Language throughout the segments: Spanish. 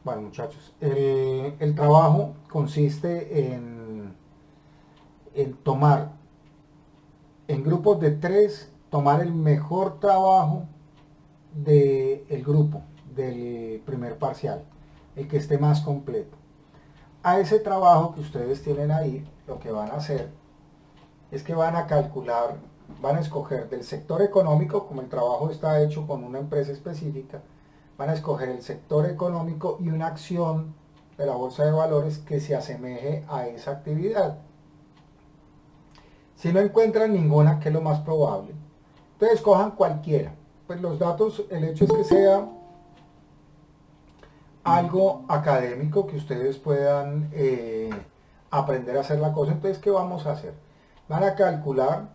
Bueno, muchachos, el trabajo consiste en tomar, en grupos de tres, tomar el mejor trabajo del grupo, del primer parcial, el que esté más completo. A ese trabajo que ustedes tienen ahí, lo que van a hacer es que van a calcular, van a escoger del sector económico, como el trabajo está hecho con una empresa específica, van a escoger el sector económico y una acción de la bolsa de valores que se asemeje a esa actividad. Si no encuentran ninguna, que es lo más probable, entonces cojan cualquiera. Pues los datos, el hecho es que sea algo académico, que ustedes puedan aprender a hacer la cosa. Entonces, ¿qué vamos a hacer? Van a calcular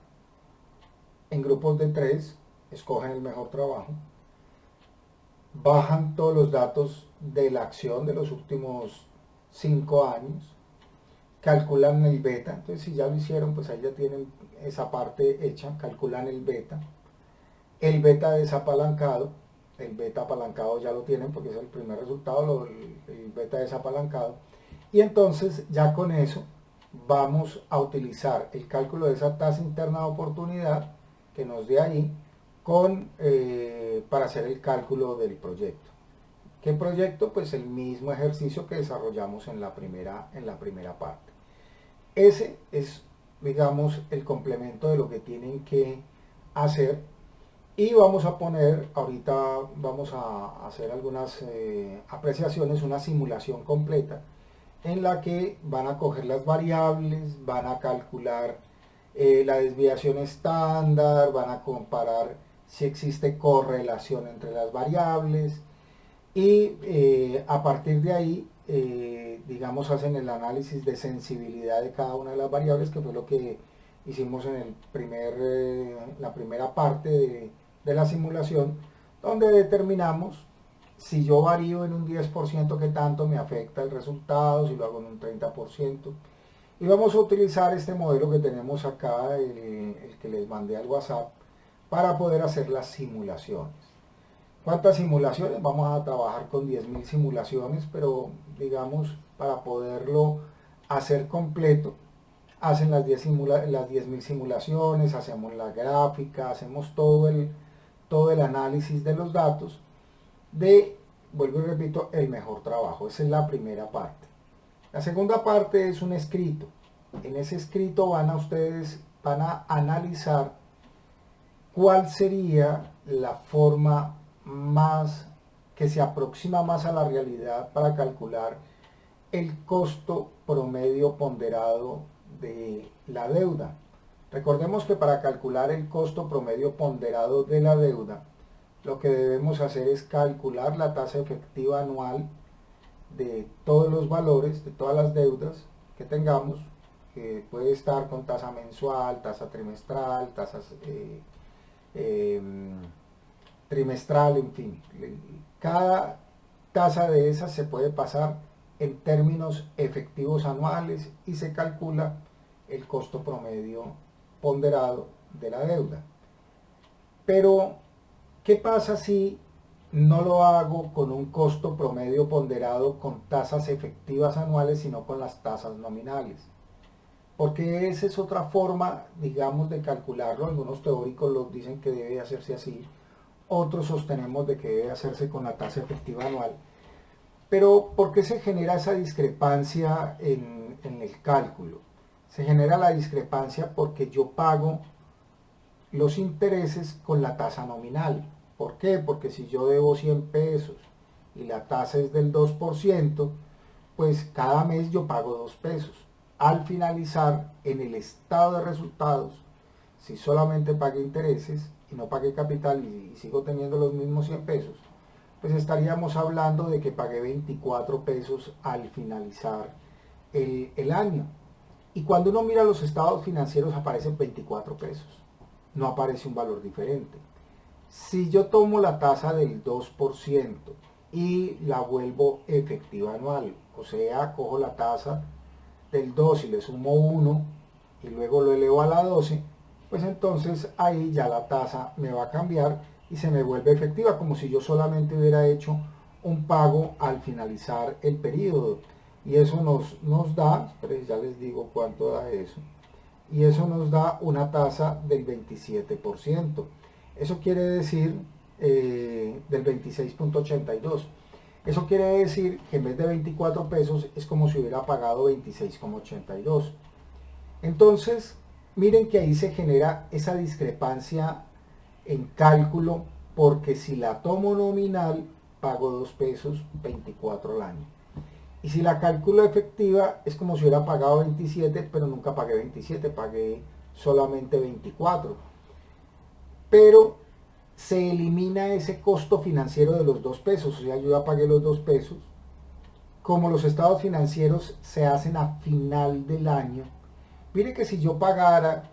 en grupos de tres, escogen el mejor trabajo, bajan todos los datos de la acción de los últimos 5 años, calculan el beta, entonces si ya lo hicieron, pues ahí ya tienen esa parte hecha, calculan el beta desapalancado, el beta apalancado ya lo tienen porque es el primer resultado, el beta desapalancado, y entonces ya con eso vamos a utilizar el cálculo de esa tasa interna de oportunidad que nos dé ahí para hacer el cálculo del proyecto. ¿Qué proyecto? Pues el mismo ejercicio que desarrollamos en la primera parte. Ese es, digamos, el complemento de lo que tienen que hacer. Y vamos a poner, ahorita vamos a hacer algunas apreciaciones, una simulación completa en la que van a coger las variables, van a calcular la desviación estándar, van a comparar si existe correlación entre las variables y a partir de ahí, digamos, hacen el análisis de sensibilidad de cada una de las variables, que fue lo que hicimos en la primera parte de la simulación, donde determinamos si yo varío en un 10%, qué tanto me afecta el resultado, si lo hago en un 30%. Y vamos a utilizar este modelo que tenemos acá, el que les mandé al WhatsApp, para poder hacer las simulaciones. ¿Cuántas simulaciones? Vamos a trabajar con 10.000 simulaciones, pero digamos, para poderlo hacer completo, hacen las 10.000 simulaciones, hacemos la gráfica, hacemos todo el análisis de los datos de, vuelvo y repito, el mejor trabajo. Esa es la primera parte. La segunda parte es un escrito. En ese escrito van a analizar cuál sería la forma más que se aproxima más a la realidad para calcular el costo promedio ponderado de la deuda. Recordemos que para calcular el costo promedio ponderado de la deuda, lo que debemos hacer es calcular la tasa efectiva anual de todos los valores, de todas las deudas que tengamos, que puede estar con tasa mensual, tasa trimestral, tasas eh, trimestral, en fin. Cada tasa de esas se puede pasar en términos efectivos anuales y se calcula el costo promedio ponderado de la deuda. Pero, ¿qué pasa si no lo hago con un costo promedio ponderado con tasas efectivas anuales, sino con las tasas nominales? Porque esa es otra forma, digamos, de calcularlo. Algunos teóricos lo dicen que debe hacerse así, otros sostenemos de que debe hacerse con la tasa efectiva anual. Pero ¿por qué se genera esa discrepancia en el cálculo? Se genera la discrepancia porque yo pago los intereses con la tasa nominal. ¿Por qué? Porque si yo debo 100 pesos y la tasa es del 2%, pues cada mes yo pago 2 pesos. Al finalizar en el estado de resultados, si solamente pagué intereses y no pagué capital y sigo teniendo los mismos 100 pesos, pues estaríamos hablando de que pagué 24 pesos al finalizar el año. Y cuando uno mira los estados financieros aparecen 24 pesos, no aparece un valor diferente. Si yo tomo la tasa del 2% y la vuelvo efectiva anual, o sea, cojo la tasa del 2 y le sumo 1 y luego lo elevo a la 12, pues entonces ahí ya la tasa me va a cambiar y se me vuelve efectiva, como si yo solamente hubiera hecho un pago al finalizar el periodo. Y eso nos da, ya les digo cuánto da eso, y eso nos da una tasa del 27%. Eso quiere decir del 26.82. Eso quiere decir que en vez de 24 pesos es como si hubiera pagado 26,82. Entonces, miren que ahí se genera esa discrepancia en cálculo, porque si la tomo nominal, pago 2 pesos 24 al año. Y si la cálculo efectiva, es como si hubiera pagado 27, pero nunca pagué 27, pagué solamente 24. Pero se elimina ese costo financiero de los 2 pesos, o sea, yo ya pagué los 2 pesos. Como los estados financieros se hacen a final del año, mire que si yo pagara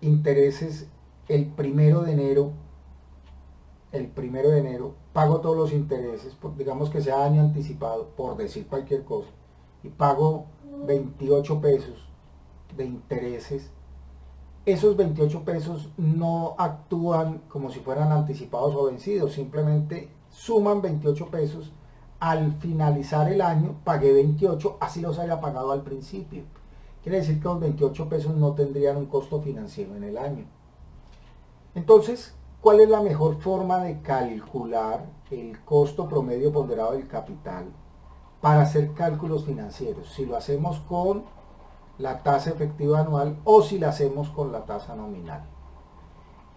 intereses el 1 de enero, pago todos los intereses, digamos que sea año anticipado, por decir cualquier cosa, y pago 28 pesos de intereses. Esos 28 pesos no actúan como si fueran anticipados o vencidos, simplemente suman 28 pesos. Al finalizar el año pagué 28, así los haya pagado al principio. Quiere decir que los 28 pesos no tendrían un costo financiero en el año. Entonces, ¿cuál es la mejor forma de calcular el costo promedio ponderado del capital para hacer cálculos financieros? Si lo hacemos con la tasa efectiva anual o si la hacemos con la tasa nominal.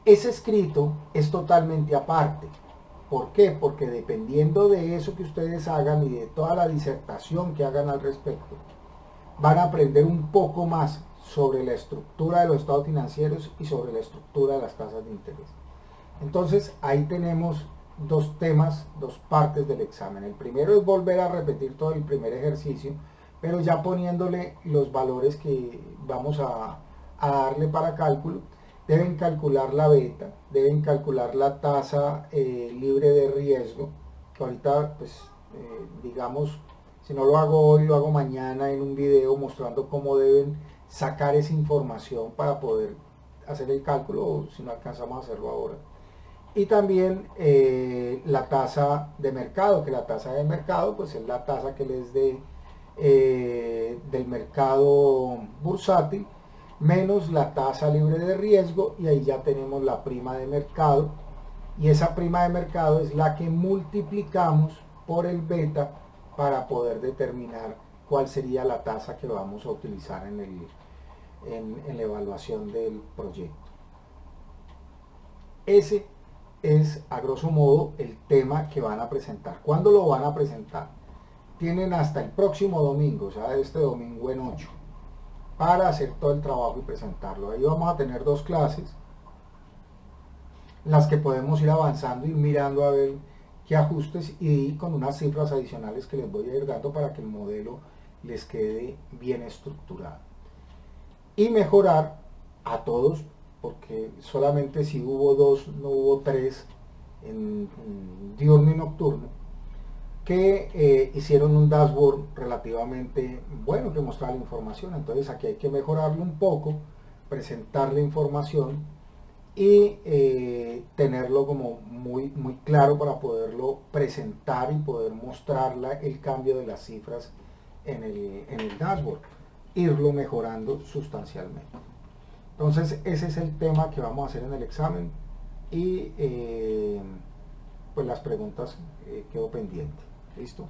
Ese escrito es totalmente aparte. ¿Por qué? Porque dependiendo de eso que ustedes hagan y de toda la disertación que hagan al respecto, van a aprender un poco más sobre la estructura de los estados financieros y sobre la estructura de las tasas de interés. Entonces ahí tenemos dos temas, dos partes del examen. El primero es volver a repetir todo el primer ejercicio, pero ya poniéndole los valores que vamos a darle para cálculo. Deben calcular la beta, deben calcular la tasa libre de riesgo, que ahorita pues digamos, si no lo hago hoy, lo hago mañana en un video mostrando cómo deben sacar esa información para poder hacer el cálculo, o si no alcanzamos a hacerlo ahora. Y también la tasa de mercado, que la tasa de mercado pues es la tasa que les dé del mercado bursátil menos la tasa libre de riesgo, y ahí ya tenemos la prima de mercado, y esa prima de mercado es la que multiplicamos por el beta para poder determinar cuál sería la tasa que vamos a utilizar en la evaluación del proyecto. Ese es a grosso modo el tema que van a presentar. ¿Cuándo lo van a presentar? Tienen hasta el próximo domingo, o sea, este domingo en 8, para hacer todo el trabajo y presentarlo. Ahí vamos a tener dos clases, las que podemos ir avanzando y mirando a ver qué ajustes, y con unas cifras adicionales que les voy a ir dando para que el modelo les quede bien estructurado. Y mejorar a todos, porque solamente si hubo 2, no hubo 3 en diurno y nocturno, que hicieron un dashboard relativamente bueno que mostraba la información. Entonces aquí hay que mejorarlo un poco, presentar la información y tenerlo como muy claro para poderlo presentar y poder mostrar el cambio de las cifras en el dashboard, irlo mejorando sustancialmente. Entonces ese es el tema que vamos a hacer en el examen, y pues las preguntas quedó pendiente. ¿Listo?